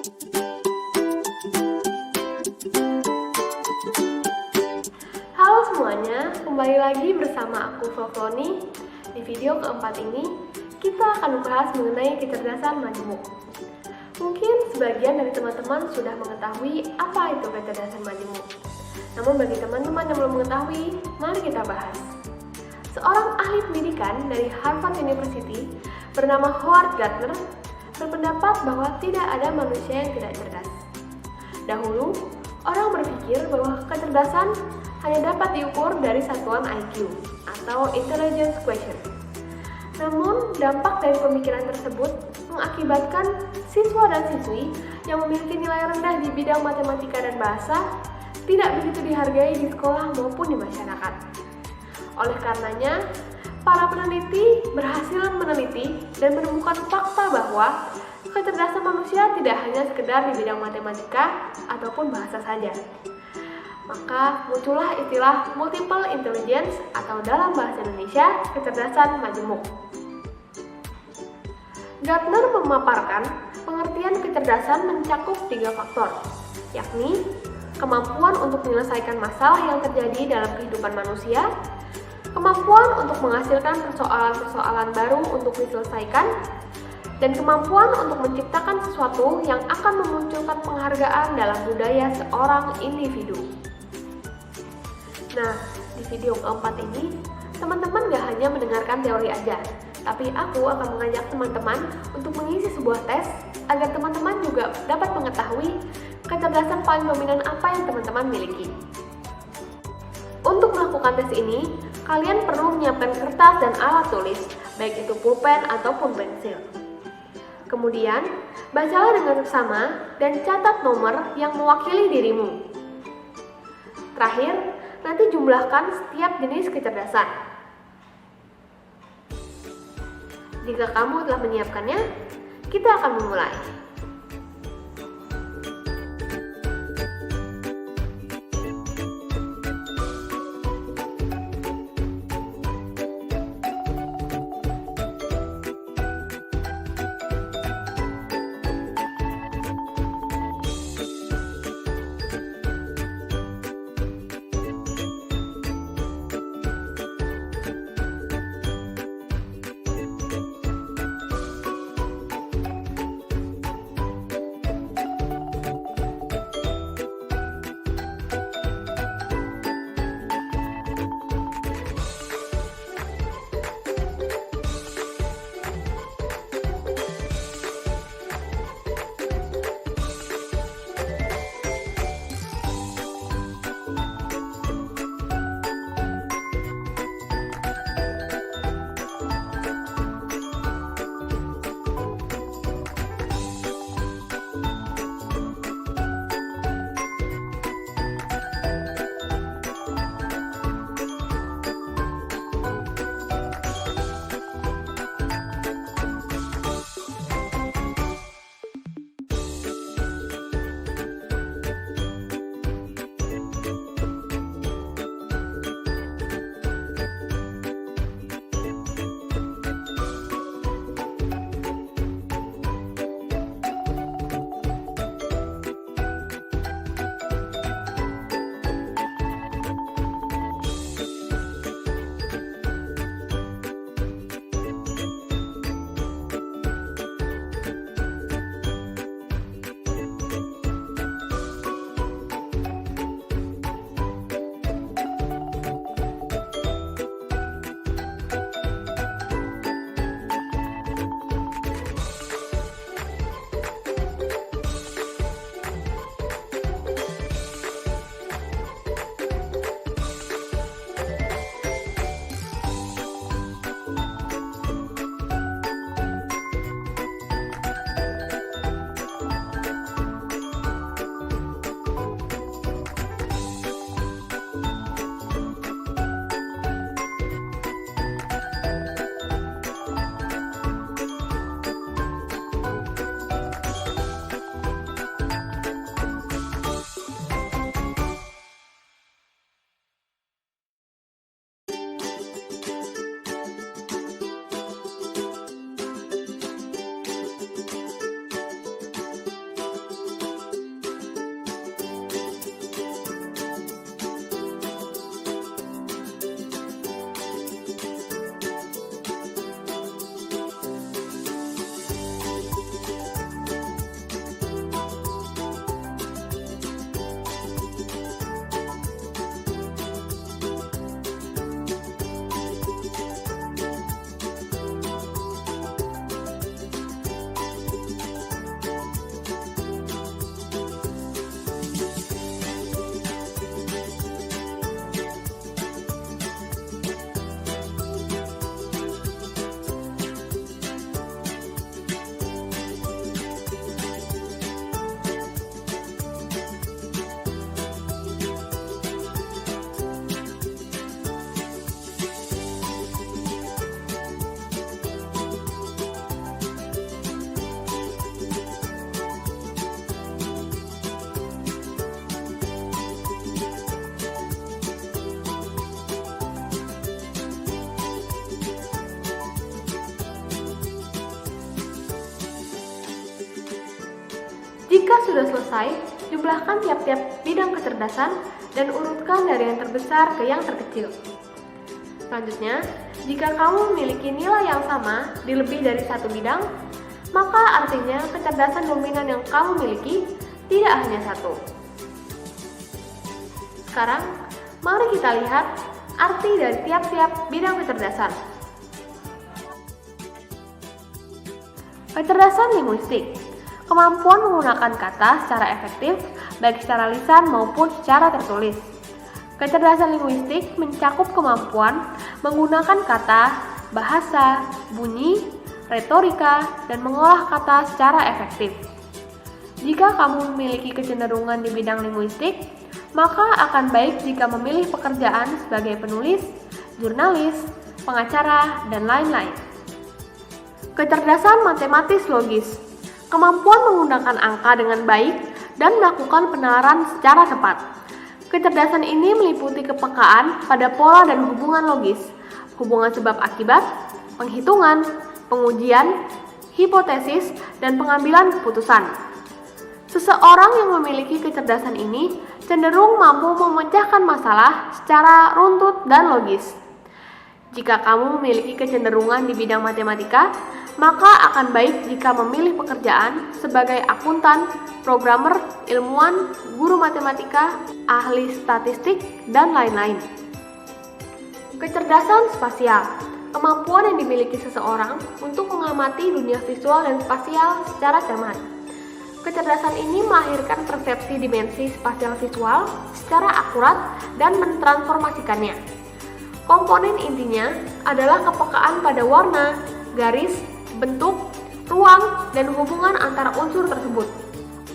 Halo semuanya, kembali lagi bersama aku Fafloni. Di video keempat ini, kita akan membahas mengenai kecerdasan majemuk. Mungkin sebagian dari teman-teman sudah mengetahui apa itu kecerdasan majemuk. Namun bagi teman-teman yang belum mengetahui, mari kita bahas. Seorang ahli pendidikan dari Harvard University bernama Howard Gardner berpendapat bahwa tidak ada manusia yang tidak cerdas. Dahulu, orang berpikir bahwa kecerdasan hanya dapat diukur dari satuan IQ atau Intelligence Quotient. Namun, dampak dari pemikiran tersebut mengakibatkan siswa dan siswi yang memiliki nilai rendah di bidang matematika dan bahasa tidak begitu dihargai di sekolah maupun di masyarakat. Oleh karenanya, para peneliti berhasil meneliti dan menemukan fakta bahwa kecerdasan manusia tidak hanya sekedar di bidang matematika ataupun bahasa saja. Maka muncullah istilah multiple intelligence atau dalam bahasa Indonesia kecerdasan majemuk. Gardner memaparkan pengertian kecerdasan mencakup 3 faktor, yakni kemampuan untuk menyelesaikan masalah yang terjadi dalam kehidupan manusia, kemampuan untuk menghasilkan persoalan-persoalan baru untuk diselesaikan, dan kemampuan untuk menciptakan sesuatu yang akan memunculkan penghargaan dalam budaya seorang individu. Nah, di video keempat ini, teman-teman gak hanya mendengarkan teori aja, tapi aku akan mengajak teman-teman untuk mengisi sebuah tes agar teman-teman juga dapat mengetahui kecerdasan paling dominan apa yang teman-teman miliki. Untuk melakukan tes ini, kalian perlu menyiapkan kertas dan alat tulis, baik itu pulpen ataupun pensil. Kemudian, bacalah dengan seksama dan catat nomor yang mewakili dirimu. Terakhir, nanti jumlahkan setiap jenis kecerdasan. Jika kamu telah menyiapkannya, kita akan memulai. Jika sudah selesai, jumlahkan tiap-tiap bidang kecerdasan dan urutkan dari yang terbesar ke yang terkecil. Selanjutnya, jika kamu memiliki nilai yang sama di lebih dari satu bidang, maka artinya kecerdasan dominan yang kamu miliki tidak hanya satu. Sekarang, mari kita lihat arti dari tiap-tiap bidang kecerdasan. Kecerdasan linguistik, kemampuan menggunakan kata secara efektif, baik secara lisan maupun secara tertulis. Kecerdasan linguistik mencakup kemampuan menggunakan kata, bahasa, bunyi, retorika, dan mengolah kata secara efektif. Jika kamu memiliki kecenderungan di bidang linguistik, maka akan baik jika memilih pekerjaan sebagai penulis, jurnalis, pengacara, dan lain-lain. Kecerdasan matematis logis, kemampuan menggunakan angka dengan baik dan melakukan penalaran secara tepat. Kecerdasan ini meliputi kepekaan pada pola dan hubungan logis, hubungan sebab akibat, penghitungan, pengujian, hipotesis, dan pengambilan keputusan. Seseorang yang memiliki kecerdasan ini cenderung mampu memecahkan masalah secara runtut dan logis. Jika kamu memiliki kecenderungan di bidang matematika, maka akan baik jika memilih pekerjaan sebagai akuntan, programmer, ilmuwan, guru matematika, ahli statistik, dan lain-lain. Kecerdasan spasial, kemampuan yang dimiliki seseorang untuk mengamati dunia visual dan spasial secara cermat. Kecerdasan ini melahirkan persepsi dimensi spasial visual secara akurat dan mentransformasikannya. Komponen intinya adalah kepekaan pada warna, garis, bentuk, ruang, dan hubungan antara unsur tersebut.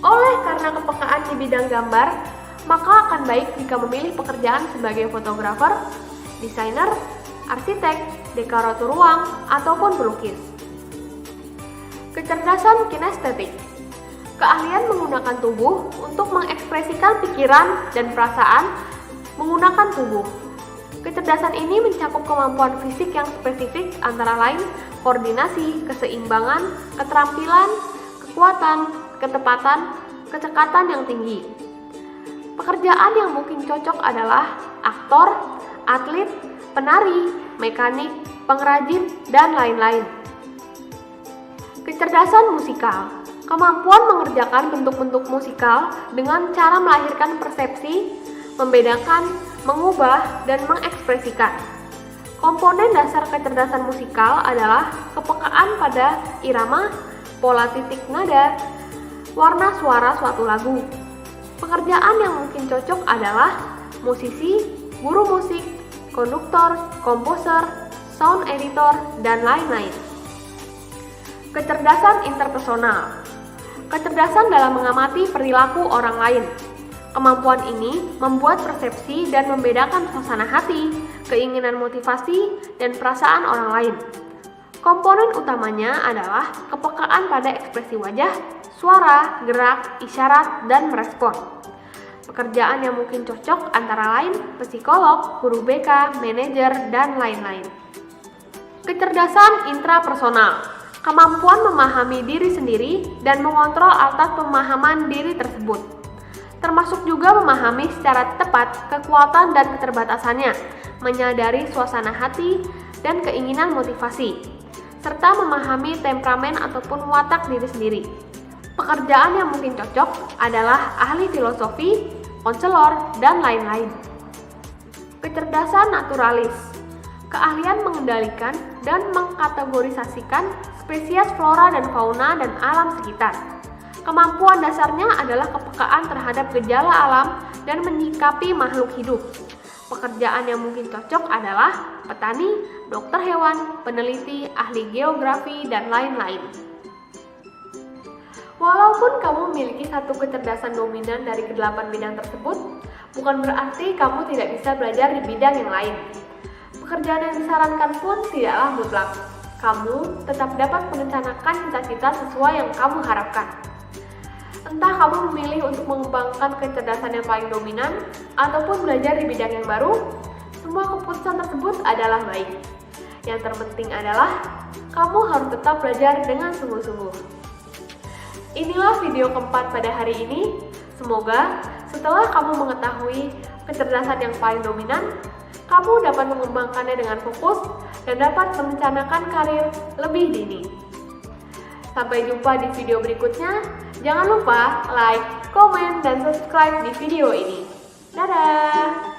Oleh karena kepekaan di bidang gambar, maka akan baik jika memilih pekerjaan sebagai fotografer, desainer, arsitek, dekorator ruang, ataupun pelukis. Kecerdasan kinestetik, keahlian menggunakan tubuh untuk mengekspresikan pikiran dan perasaan menggunakan tubuh. Kecerdasan ini mencakup kemampuan fisik yang spesifik antara lain koordinasi, keseimbangan, keterampilan, kekuatan, ketepatan, kecekatan yang tinggi. Pekerjaan yang mungkin cocok adalah aktor, atlet, penari, mekanik, pengrajin, dan lain-lain. Kecerdasan musikal, kemampuan mengerjakan bentuk-bentuk musikal dengan cara melahirkan persepsi, membedakan, mengubah, dan mengekspresikan. Komponen dasar kecerdasan musikal adalah kepekaan pada irama, pola titik nada, warna suara suatu lagu. Pekerjaan yang mungkin cocok adalah musisi, guru musik, konduktor, komposer, sound editor, dan lain-lain. Kecerdasan interpersonal, kecerdasan dalam mengamati perilaku orang lain. Kemampuan ini membuat persepsi dan membedakan suasana hati, keinginan motivasi, dan perasaan orang lain. Komponen utamanya adalah kepekaan pada ekspresi wajah, suara, gerak, isyarat, dan merespon. Pekerjaan yang mungkin cocok antara lain psikolog, guru BK, manajer, dan lain-lain. Kecerdasan intrapersonal, kemampuan memahami diri sendiri dan mengontrol atas pemahaman diri tersebut. Termasuk juga memahami secara tepat kekuatan dan keterbatasannya, menyadari suasana hati dan keinginan motivasi, serta memahami temperamen ataupun watak diri sendiri. Pekerjaan yang mungkin cocok adalah ahli filosofi, konselor, dan lain-lain. Kecerdasan naturalis, keahlian mengendalikan dan mengkategorisasikan spesies flora dan fauna dan alam sekitar. Kemampuan dasarnya adalah kepekaan terhadap gejala alam dan menyikapi makhluk hidup. Pekerjaan yang mungkin cocok adalah petani, dokter hewan, peneliti, ahli geografi, dan lain-lain. Walaupun kamu memiliki satu kecerdasan dominan dari ke-8 bidang tersebut, bukan berarti kamu tidak bisa belajar di bidang yang lain. Pekerjaan yang disarankan pun tidaklah mutlak. Kamu tetap dapat merencanakan cita-cita sesuai yang kamu harapkan. Entah kamu memilih untuk mengembangkan kecerdasan yang paling dominan ataupun belajar di bidang yang baru, semua keputusan tersebut adalah baik. Yang terpenting adalah kamu harus tetap belajar dengan sungguh-sungguh. inilah video keempat pada hari ini. Semoga setelah kamu mengetahui kecerdasan yang paling dominan, kamu dapat mengembangkannya dengan fokus dan dapat merencanakan karir lebih dini. Sampai jumpa di video berikutnya. Jangan lupa like, komen, dan subscribe di video ini. Dadah!